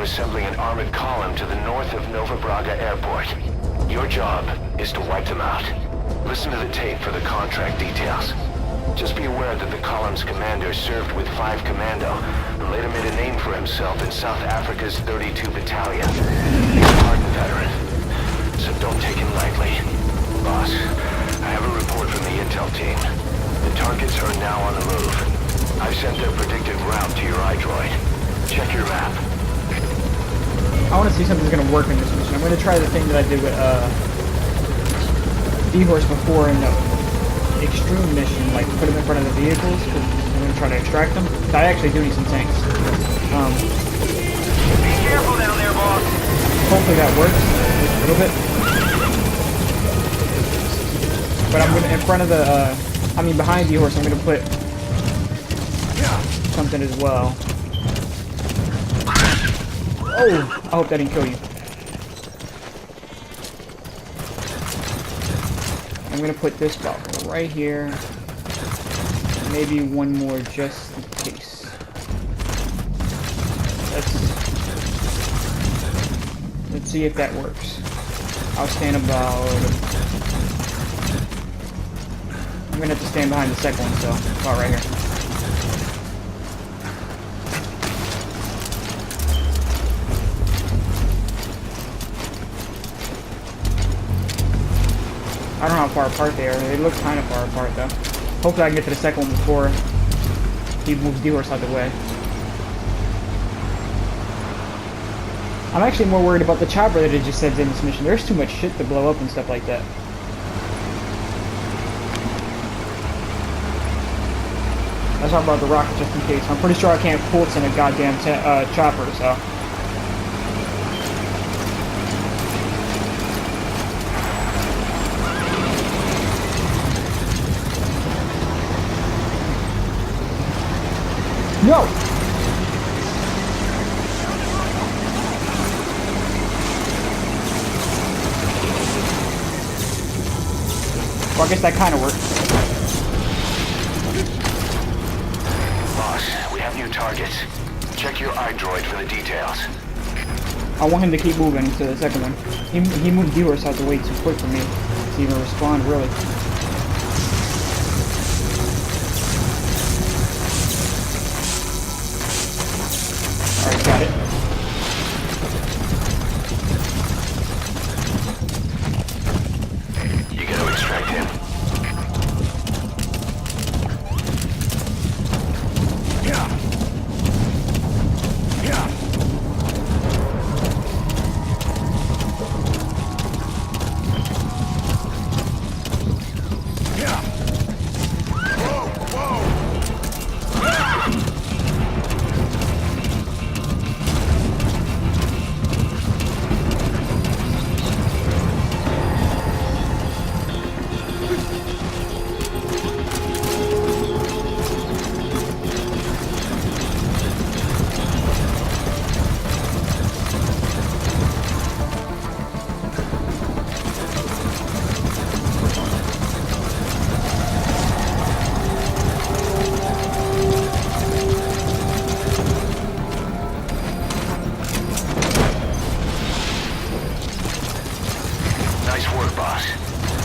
are assembling an armored column to the north of Nova Braga Airport. Your job is to wipe them out. Listen to the tape for the contract details. Just be aware that the column's commander served with 5 Commando and later made a name for himself in South Africa's 32 Battalion. He's a hardened veteran, so don't take him lightly. Boss, I have a report from the intel team. The targets are now on the move. I've sent their predicted route to your iDroid. Check your map. I want to see something's going to work in this mission. I'm going to try the thing that I did with D-Horse before in the extreme mission, like put them in front of the vehicles, because I'm going to try to extract them. I actually do need some tanks. Be careful down there, boss. Hopefully that works a little bit. But I'm going to, in front of the, behind D-Horse, I'm going to put something as well. Oh! I hope that didn't kill you. I'm gonna put this bottle right here. Maybe one more just in case. Let's see if that works. I'll stand about... I'm gonna have to stand behind the second one, so about right here. I don't know how far apart they are. They look kind of far apart, though. Hopefully I can get to the second one before he moves D-Horse out of the way. I'm actually more worried about the chopper that it just says in this mission. There's too much shit to blow up and stuff like that. Let's talk about the rocket just in case. I'm pretty sure I can't pull it in a goddamn chopper, so... No! Well, I guess that kind of worked. Boss, we have new targets. Check your iDroid for the details. I want him to keep moving to the second one. He moved D-Horse out the way too quick for me to even respond, really. Alright, got it. You gotta extract him.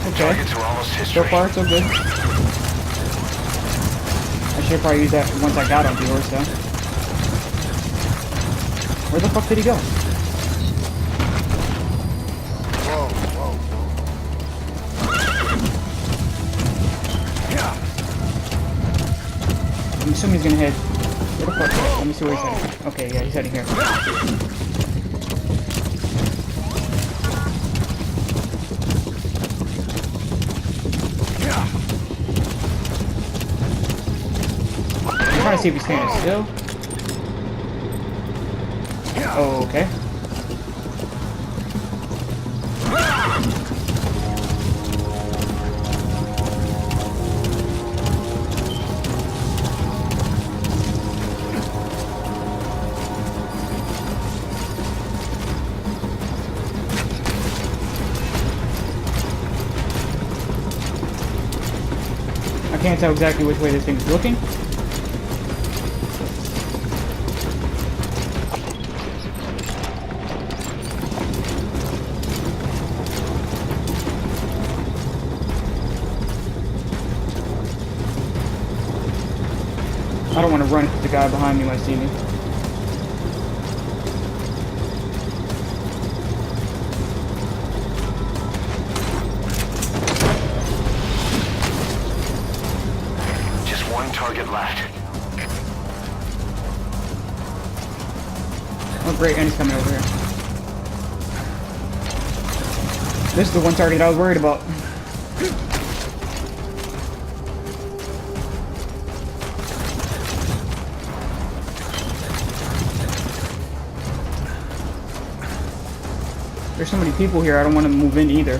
Okay. So far, so good. I should probably use that once I got on D-Horse, though. Where the fuck did he go? Whoa, I'm assuming he's gonna head. Where the fuck? Let me see where he's heading. Okay, yeah, he's heading here. I'm trying to see if he's standing still. Oh, okay. I can't tell exactly which way this thing is looking. I don't want to run because the guy behind me might see me. Just one target left. Oh great, and he's coming over here. This is the one target I was worried about. There's so many people here, I don't want to move in either.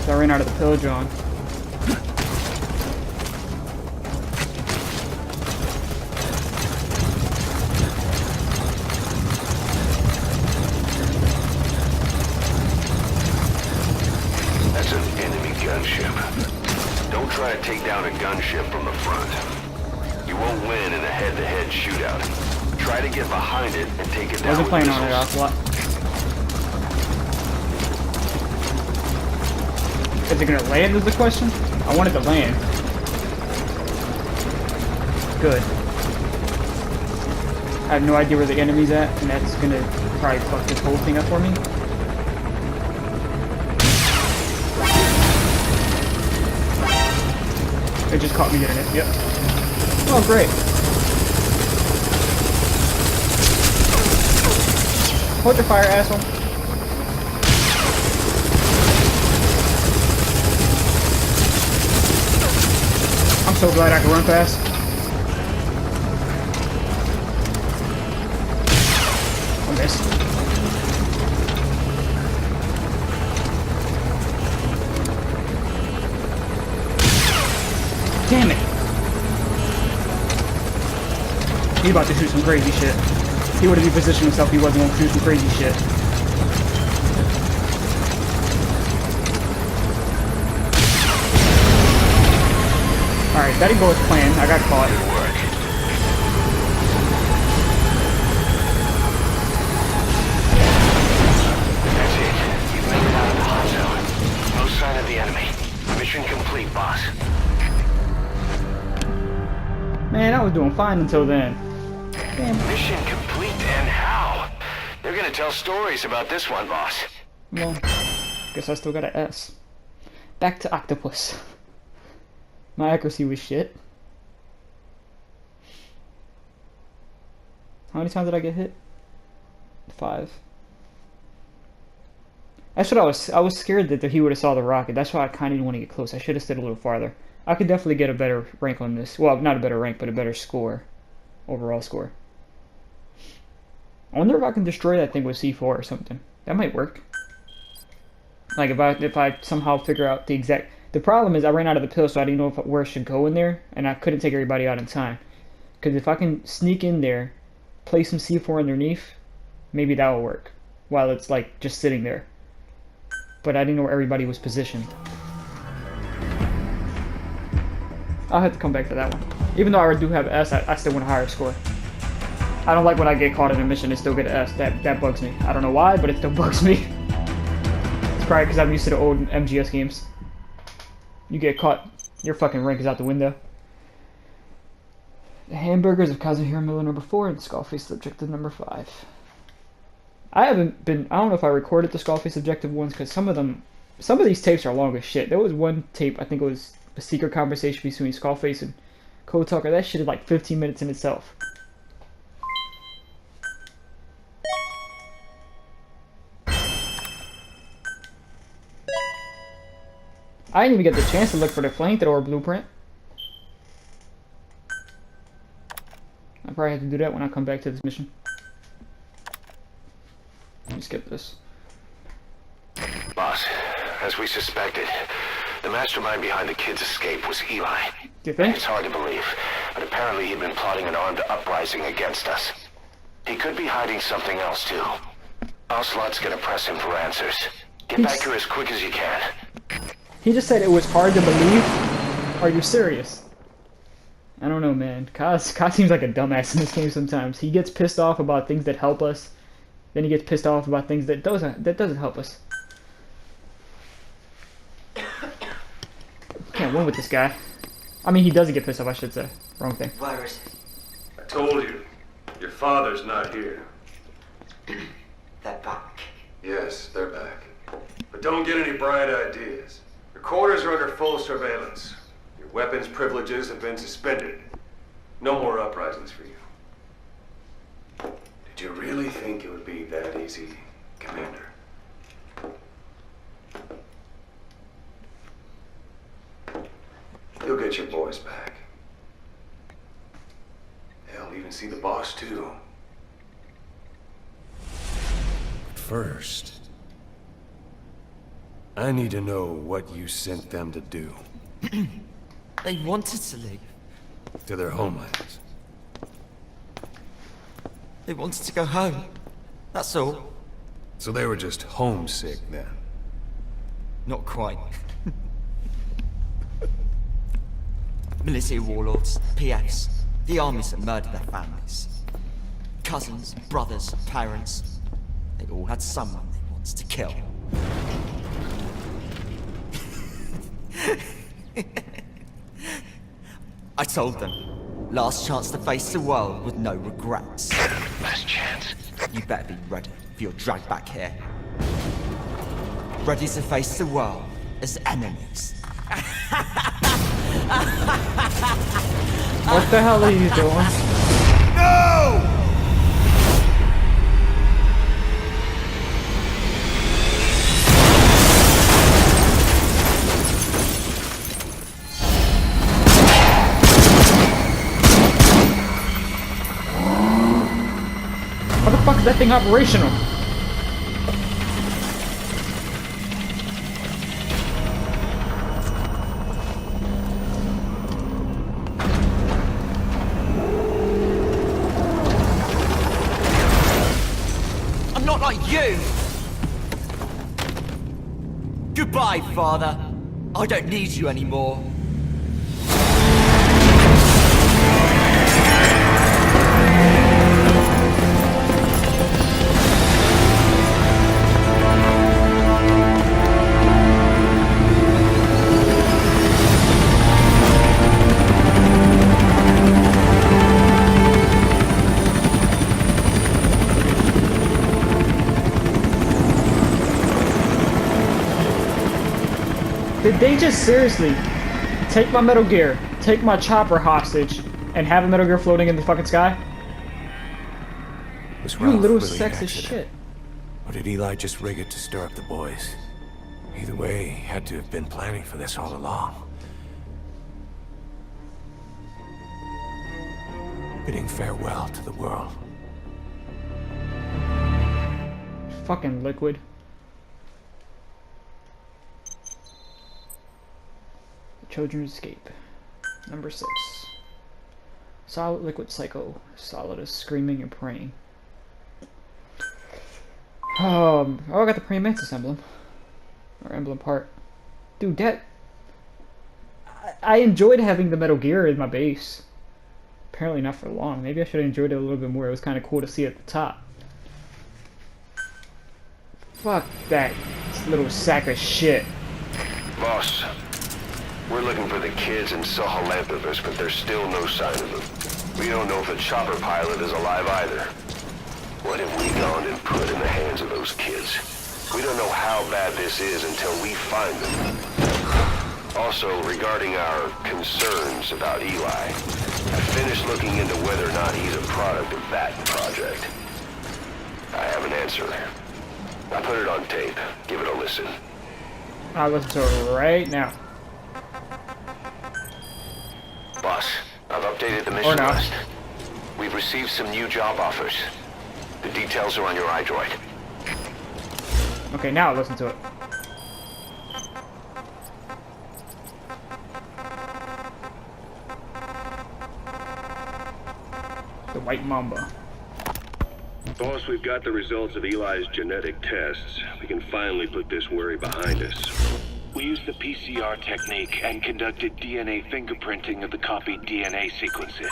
So I ran out of the pill John. That's an enemy gunship. Don't try to take down a gunship from the front. You won't win in a head-to-head shootout. Try to get behind it and take it down. I wasn't playing with on it, missiles. Ocelot. Is it gonna land is the question? I want it to land. Good. I have no idea where the enemy's at, and that's gonna probably fuck this whole thing up for me. It just caught me getting it, yep. Oh, great. Hold your fire, asshole. I'm so glad I can run fast. I missed. Damn it! He about to shoot some crazy shit. He would have repositioned himself, he wasn't gonna shoot some crazy shit. Alright, that didn't go as planned. I got caught. Good work. That's it. You've made it out of the hot zone. No sign of the enemy. Mission complete, boss. Man, I was doing fine until then. Damn. Mission complete, and how? They're gonna tell stories about this one, boss. Well, guess I still got an S. Back to octopus. My accuracy was shit. How many times did I get hit? 5. That's what I was scared that he would have saw the rocket. That's why I kind of didn't want to get close. I should have stayed a little farther. I could definitely get a better rank on this. Well, not a better rank, but a better score. Overall score. I wonder if I can destroy that thing with C4 or something. That might work. Like if I somehow figure out the exact... The problem is I ran out of the pill, so I didn't know where I should go in there, and I couldn't take everybody out in time. Because if I can sneak in there, place some C4 underneath, maybe that will work. While it's like just sitting there. But I didn't know where everybody was positioned. I'll have to come back to that one. Even though I do have S, I still want a higher score. I don't like when I get caught in a mission and still get an S. That bugs me. I don't know why, but it still bugs me. It's probably because I'm used to the old MGS games. You get caught, your fucking rank is out the window. The hamburgers of Kazuhira Miller #4 and Skullface Objective #5. I don't know if I recorded the Skullface Objective ones because some of these tapes are long as shit. There was one tape, I think it was a secret conversation between Skullface and Code Talker. That shit is like 15 minutes in itself. I didn't even get the chance to look for the flamethrower blueprint. I probably have to do that when I come back to this mission. Let me skip this. Boss, as we suspected, the mastermind behind the kid's escape was Eli. Do you think? It's hard to believe, but apparently he'd been plotting an armed uprising against us. He could be hiding something else too. Ocelot's gonna press him for answers. Get back here as quick as you can. He just said it was hard to believe. Are you serious? I don't know, man. Kaz seems like a dumbass in this game sometimes. He gets pissed off about things that help us. Then he gets pissed off about things that doesn't help us. Can't win with this guy. I mean, he doesn't get pissed off, I should say. Wrong thing. Where is he? I told you. Your father's not here. They're back. Yes, they're back. But don't get any bright ideas. Your quarters are under full surveillance. Your weapons privileges have been suspended. No more uprisings for you. Did you really think it would be that easy, Commander? You'll get your boys back. Hell, even see the boss, too. First, I need to know what you sent them to do. They wanted to leave. To their homelands. They wanted to go home. That's all. So they were just homesick then? Not quite. Military warlords, PFs, the armies that murdered their families. Cousins, brothers, parents. They all had someone they wanted to kill. I told them, last chance to face the world with no regrets. Last chance. You better be ready for your drag back here. Ready to face the world as enemies. What the hell are you doing? No! How the fuck is that thing operational? I'm not like you! Goodbye, Father. I don't need you anymore. Did they just seriously take my Metal Gear, take my chopper hostage, and have a Metal Gear floating in the fucking sky? Was You Ralph little really an sexist accident? shit. Or did Eli just rig it to stir up the boys? Either way, he had to have been planning for this all along. Bidding farewell to the world. Fucking liquid. Children's Escape. Number 6. Solid Liquid Psycho. Solid is screaming and praying. Oh, I got the praying mantis emblem. Or emblem part. Dude, that... I enjoyed having the Metal Gear in my base. Apparently not for long. Maybe I should have enjoyed it a little bit more. It was kind of cool to see at the top. Fuck that little sack of shit. Boss, we're looking for the kids in Sahelanthropus, but there's still no sign of them. We don't know if the chopper pilot is alive either. What have we gone and put in the hands of those kids? We don't know how bad this is until we find them. Also, regarding our concerns about Eli, I finished looking into whether or not he's a product of that project. I have an answer. I put it on tape. Give it a listen. I'll listen to it right now. Boss, I've updated the Or mission not. list. We've received some new job offers. The details are on your iDroid. Okay, now I'll listen to it. The White Mamba. Boss, we've got the results of Eli's genetic tests. We can finally put this worry behind us. We used the PCR technique and conducted DNA fingerprinting of the copied DNA sequences.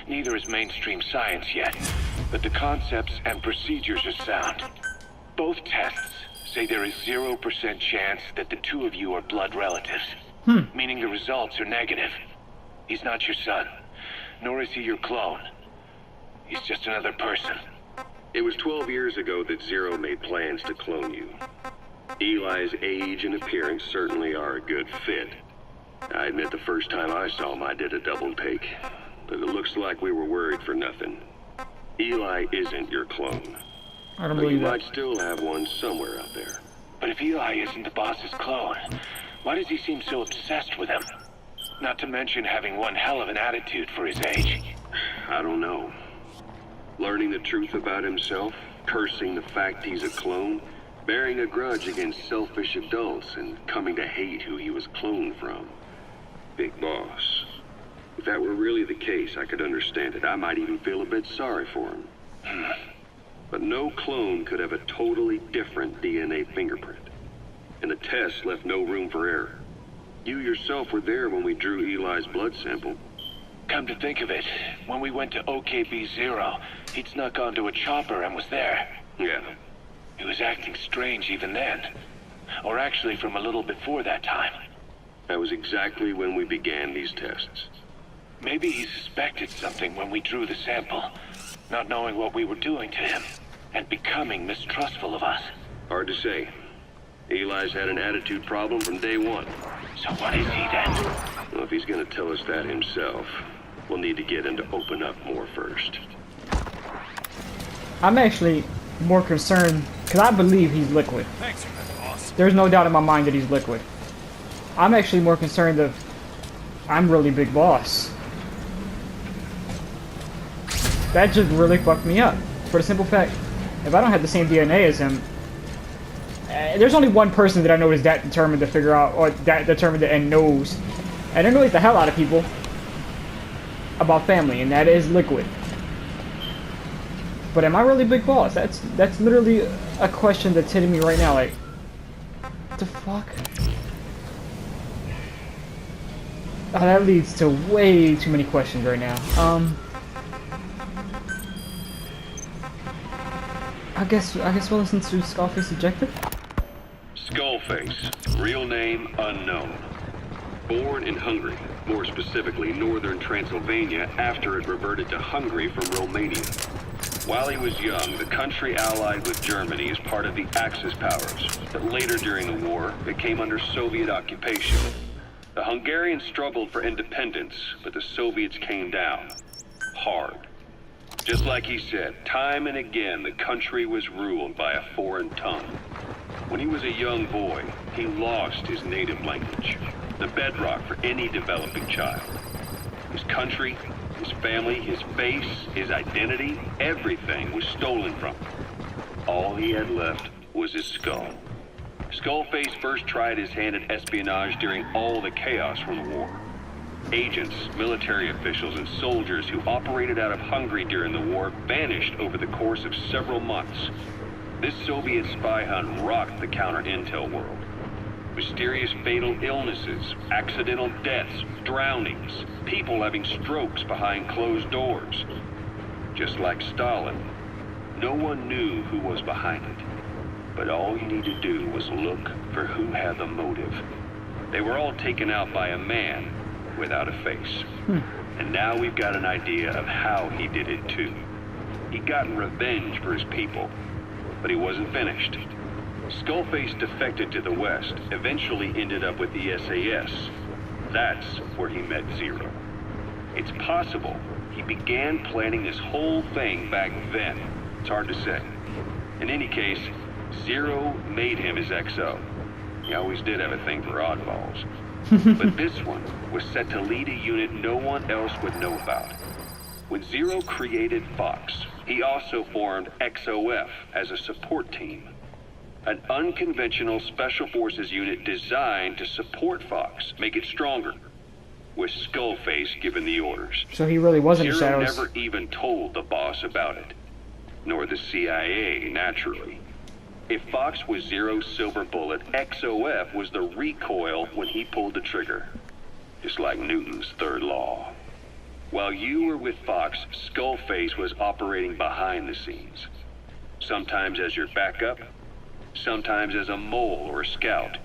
Neither is mainstream science yet, but the concepts and procedures are sound. Both tests say there is 0% chance that the two of you are blood relatives, meaning the results are negative. He's not your son, nor is he your clone. He's just another person. It was 12 years ago that Zero made plans to clone you. Eli's age and appearance certainly are a good fit. I admit the first time I saw him I did a double take, but it looks like we were worried for nothing. Eli isn't your clone. I don't But you believe that. might still have one somewhere out there. But if Eli isn't the boss's clone, why does he seem so obsessed with him? Not to mention having one hell of an attitude for his age. I don't know. Learning the truth about himself, cursing the fact he's a clone, bearing a grudge against selfish adults, and coming to hate who he was cloned from. Big boss. If that were really the case, I could understand it. I might even feel a bit sorry for him. But no clone could have a totally different DNA fingerprint. And the test left no room for error. You yourself were there when we drew Eli's blood sample. Come to think of it, when we went to OKB-0, he'd snuck onto a chopper and was there. Yeah. He was acting strange even then. Or actually from a little before that time. That was exactly when we began these tests. Maybe he suspected something when we drew the sample, not knowing what we were doing to him, and becoming mistrustful of us. Hard to say. Eli's had an attitude problem from day one. So what is he then? Well, if he's gonna tell us that himself, we'll need to get him to open up more first. I'm actually more concerned, because I believe he's liquid. Thanks, boss. There's no doubt in my mind that he's liquid. I'm actually more concerned of I'm really big boss. That just really fucked me up. For the simple fact, if I don't have the same DNA as him, there's only one person that I know is that determined to figure out, or that determined to, and knows, and annoys the hell out of people about family, and that is Liquid. But am I really big boss? That's literally a question that's hitting me right now. Like, what the fuck? Oh, that leads to way too many questions right now. I guess we'll listen to Skullface's objective. Skullface, real name unknown. Born in Hungary, more specifically northern Transylvania, after it reverted to Hungary from Romania. While he was young, the country allied with Germany as part of the Axis powers, but later during the war, it came under Soviet occupation. The Hungarians struggled for independence, but the Soviets came down. Hard. Just like he said, time and again the country was ruled by a foreign tongue. When he was a young boy, he lost his native language, the bedrock for any developing child. His country, his family, his face, his identity, everything was stolen from him. All he had left was his skull. Skullface first tried his hand at espionage during all the chaos from the war. Agents, military officials, and soldiers who operated out of Hungary during the war vanished over the course of several months. This Soviet spy hunt rocked the counter-intel world. Mysterious fatal illnesses, accidental deaths, drownings, people having strokes behind closed doors. Just like Stalin, no one knew who was behind it. But all you need to do was look for who had the motive. They were all taken out by a man without a face. And now we've got an idea of how he did it too. He'd gotten revenge for his people, but he wasn't finished. Skullface defected to the West, eventually ended up with the SAS. That's where he met Zero. It's possible he began planning this whole thing back then. It's hard to say. In any case, Zero made him his XO. He always did have a thing for oddballs. But this one was set to lead a unit no one else would know about. When Zero created Fox, he also formed XOF as a support team. An unconventional special forces unit designed to support Fox, make it stronger, with Skullface given the orders. So he really wasn't in Zero shadows. never even told the boss about it, nor the CIA, naturally. If Fox was Zero's silver bullet, XOF was the recoil when he pulled the trigger. Just like Newton's third law. While you were with Fox, Skullface was operating behind the scenes. Sometimes as your backup, sometimes as a mole or a scout,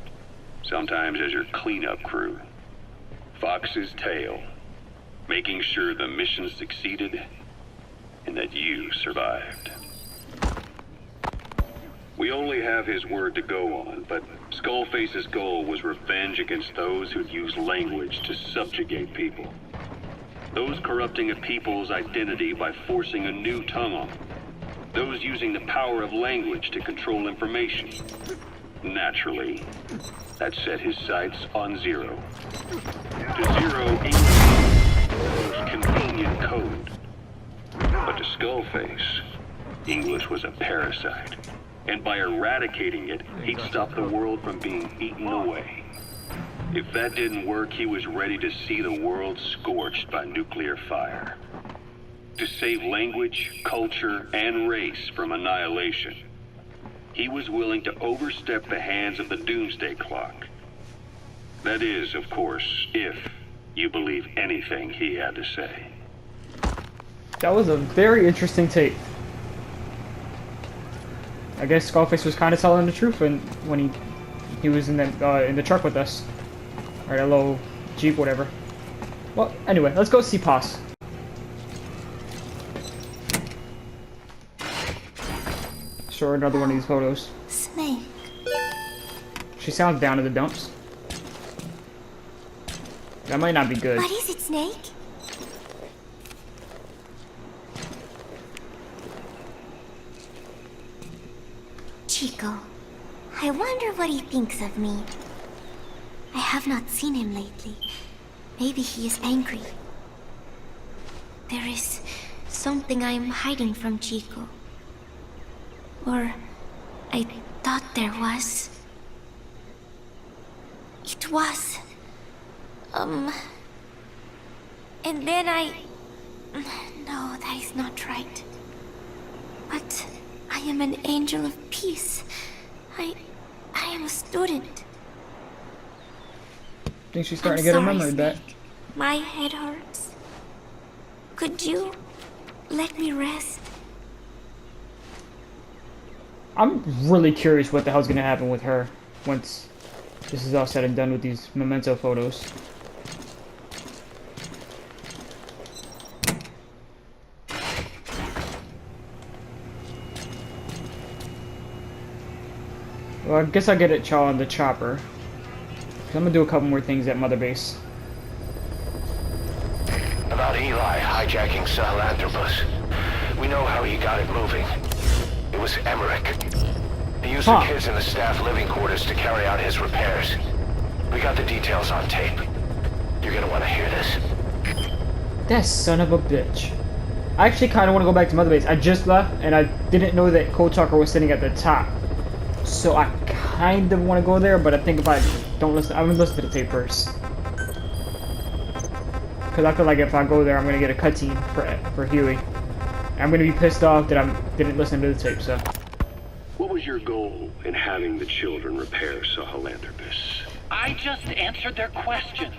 sometimes as your cleanup crew. Fox's tale. making sure the mission succeeded and that you survived. We only have his word to go on, but Skullface's goal was revenge against those who'd used language to subjugate people. Those corrupting a people's identity by forcing a new tongue on them. Those using the power of language to control information. Naturally, that set his sights on Zero. To Zero, English was the most convenient code. But to Skullface, English was a parasite. And by eradicating it, he'd stop the world from being eaten away. If that didn't work, he was ready to see the world scorched by nuclear fire. To save language, culture, and race from annihilation, he was willing to overstep the hands of the Doomsday Clock. That is, of course, if you believe anything he had to say. That was a very interesting tape. I guess Skullface was kind of telling the truth when he was in the truck with us, or that little Jeep, whatever. Well, anyway, let's go see Poss. Show her another one of these photos. Snake. She sounds down in the dumps. That might not be good. What is it, Snake? Chico, I wonder what he thinks of me. I have not seen him lately. Maybe he is angry. There is something I am hiding from Chico. Or I thought there was. It was. And then no, that is not right. But I am an angel of peace. I am a student. I think she's starting to get her memory back. My head hurts. Could you let me rest? I'm really curious what the hell's gonna happen with her once this is all said and done with these memento photos. Well, I guess I'll get at Chaw on the chopper. 'Cause I'm gonna do a couple more things at Mother Base. About Eli hijacking Sahelanthropus. We know how he got it moving. It was Emmerich. He used the kids in the staff living quarters to carry out his repairs. We got the details on tape. You're gonna want to hear this. That son of a bitch. I actually kind of want to go back to Mother Base. I just left, and I didn't know that Cole Tucker was sitting at the top. So I kind of want to go there, but I think if I don't listen, I'm gonna listen to the tape first. Because I feel like if I go there, I'm gonna get a cutscene for Huey. I'm gonna be pissed off that I didn't listen to the tape. So. What was your goal in having the children repair Sahelanthropus? I just answered their questions.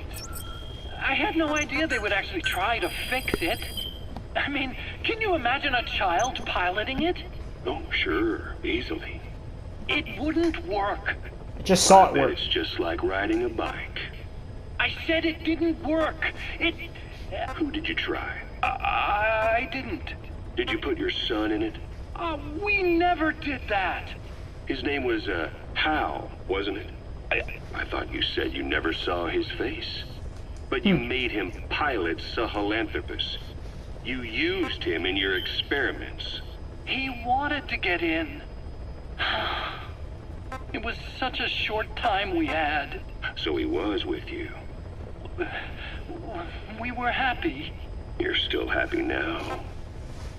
I had no idea they would actually try to fix it. I mean, can you imagine a child piloting it? Oh, sure, easily. It wouldn't work. I just saw it I bet work. it's just like riding a bike. I said it didn't work. Who did you try? I didn't. Did you put your son in it? We never did that. His name was, Hal, wasn't it? I thought you said you never saw his face. But you made him pilot Sahelanthropus. You used him in your experiments. He wanted to get in. It was such a short time we had. So he was with you. We were happy. You're still happy now.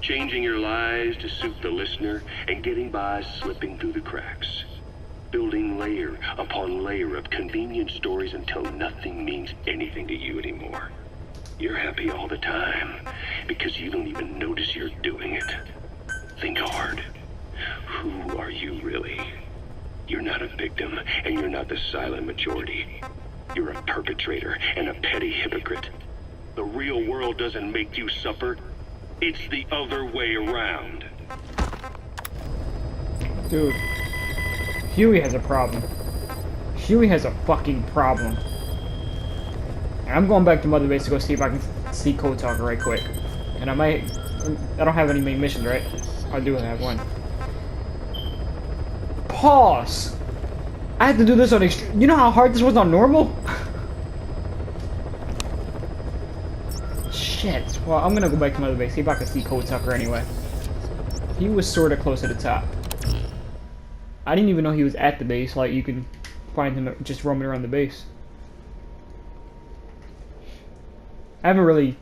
Changing your lies to suit the listener and getting by slipping through the cracks. Building layer upon layer of convenient stories until nothing means anything to you anymore. You're happy all the time because you don't even notice you're doing it. Think hard. Who are you really? You're not a victim, and you're not the silent majority. You're a perpetrator and a petty hypocrite. The real world doesn't make you suffer. It's the other way around. Dude. Huey has a problem. Huey has a fucking problem. And I'm going back to Mother Base to go see if I can see Code Talker right quick. And I don't have any main missions, right? I do have one. Pause! I had to do this on extreme. You know how hard this was on normal? Shit. Well, I'm gonna go back to Mother Base, see if I can see Code Talker anyway. He was sorta close to the top. I didn't even know he was at the base, like you can find him just roaming around the base. I haven't really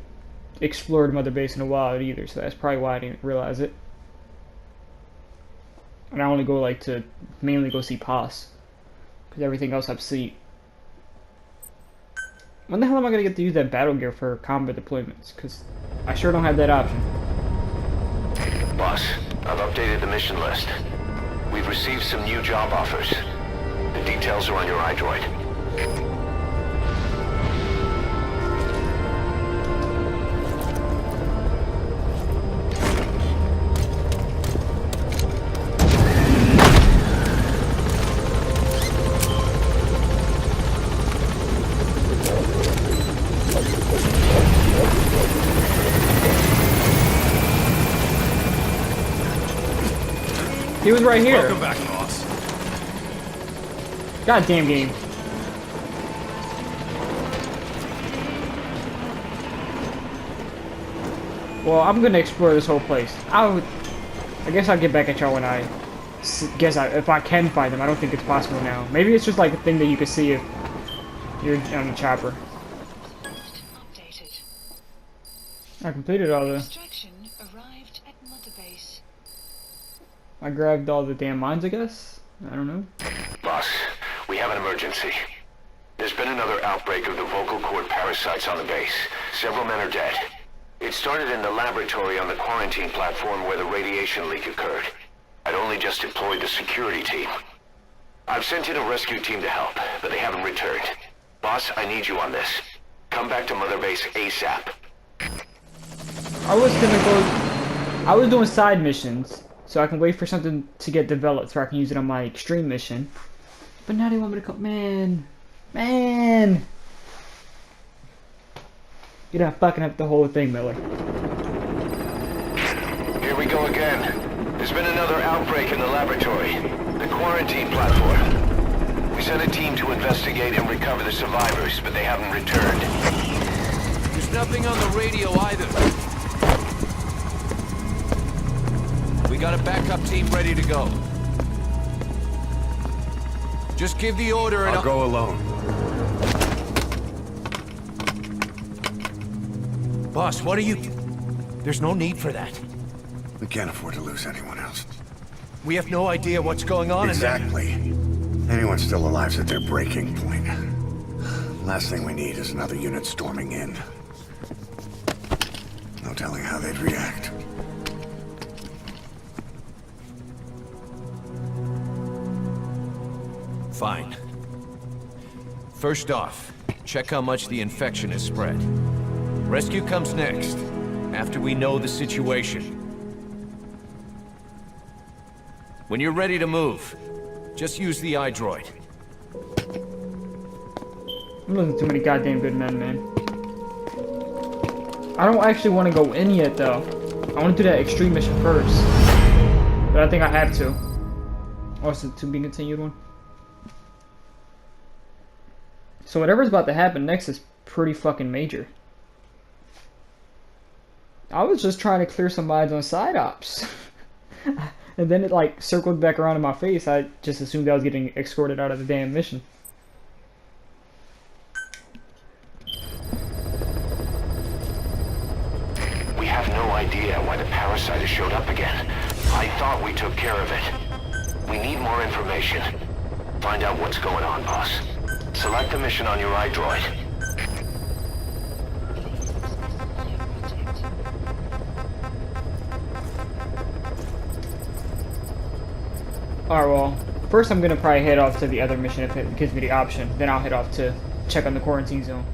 explored Mother Base in a while either, so that's probably why I didn't realize it. And I only go like to mainly go see Pos, because everything else I've seen. When the hell am I gonna get to use that battle gear for combat deployments? Because I sure don't have that option. Boss, I've updated the mission list. We've received some new job offers. The details are on your iDroid. He was right here. Welcome back, boss. Goddamn game. Well, I'm gonna explore this whole place. I guess I'll get back at y'all when if I can find them. I don't think it's possible now. Maybe it's just like a thing that you can see if you're on the chopper. Updated. I completed all the. Extraction arrived at Mother Base. I grabbed all the damn mines, I guess? I don't know. Boss, we have an emergency. There's been another outbreak of the vocal cord parasites on the base. Several men are dead. It started in the laboratory on the quarantine platform where the radiation leak occurred. I'd only just deployed the security team. I've sent in a rescue team to help, but they haven't returned. Boss, I need you on this. Come back to Mother Base ASAP. I was doing side missions, so I can wait for something to get developed so I can use it on my extreme mission. But now they want me to come, man. You're not fucking up the whole thing, Miller. Here we go again. There's been another outbreak in the laboratory. The quarantine platform. We sent a team to investigate and recover the survivors, but they haven't returned. There's nothing on the radio either. We got a backup team ready to go. Just give the order and I'll go alone. Boss, what are you... There's no need for that. We can't afford to lose anyone else. We have no idea what's going on Exactly. Anyone still alive's at their breaking point. Last thing we need is another unit storming in. No telling how they'd react. Fine. First off, check how much the infection has spread. Rescue comes next, after we know the situation. When you're ready to move, just use the iDroid. I'm losing too many goddamn good men, man. I don't actually want to go in yet, though. I want to do that extreme mission first. But I think I have to. Or is it to be continued one? So whatever's about to happen next is pretty fucking major. I was just trying to clear some mines on side ops. And then it like circled back around in my face. I just assumed I was getting escorted out of the damn mission. We have no idea why the parasite has showed up again. I thought we took care of it. We need more information. Find out what's going on, boss. Select the mission on your iDroid. Alright, well, first I'm gonna probably head off to the other mission if it gives me the option. Then I'll head off to check on the quarantine zone.